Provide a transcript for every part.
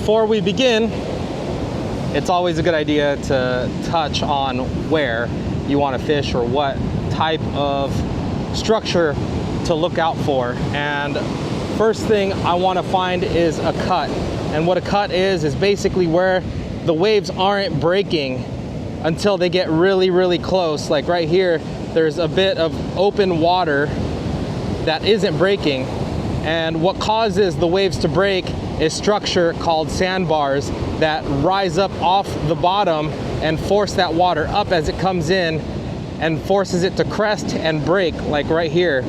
before we begin, it's always a good idea to touch on where you want to fish or what type of structure to look out for. And first thing I want to find is a cut. And what a cut is basically where the waves aren't breaking until they get really, really close. Like right here, there's a bit of open water that isn't breaking. And what causes the waves to break is structure called sandbars that rise up off the bottom and force that water up as it comes in and forces it to crest and break, like right here.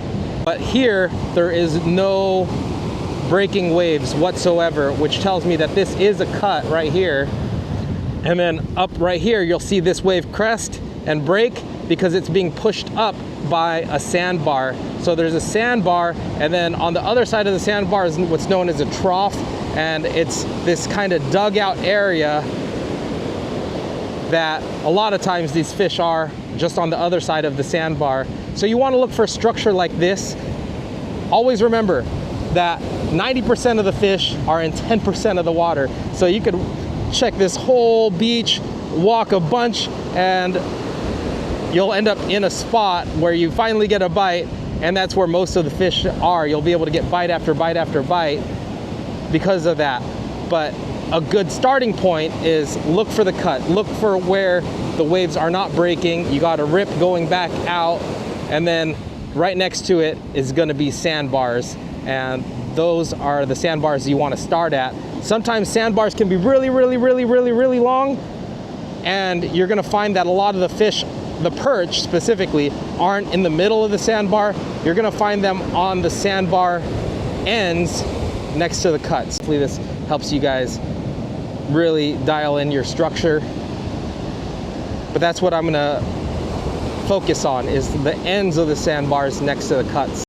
But here, there is no breaking waves whatsoever, which tells me that this is a cut right here. And then up right here, you'll see this wave crest and break because it's being pushed up by a sandbar. So there's a sandbar, and then on the other side of the sandbar is what's known as a trough, and it's this kind of dugout area that a lot of times these fish are just on the other side of the sandbar. So you want to look for a structure like this. Always remember that 90% of the fish are in 10% of the water. So you could check this whole beach, walk a bunch, and you'll end up in a spot where you finally get a bite, and that's where most of the fish are. You'll be able to get bite after bite after bite because of that. But a good starting point is look for the cut. Look for where the waves are not breaking. You got a rip going back out, and then right next to it is going to be sandbars, and those are the sandbars you want to start at. Sometimes sandbars can be really, really, really, really, really long, and you're going to find that a lot of the fish, the perch specifically, aren't in the middle of the sandbar. You're going to find them on the sandbar ends next to the cuts. Hopefully this helps you guys really dial in your structure. But that's what I'm going to focus on, is the ends of the sandbars next to the cuts.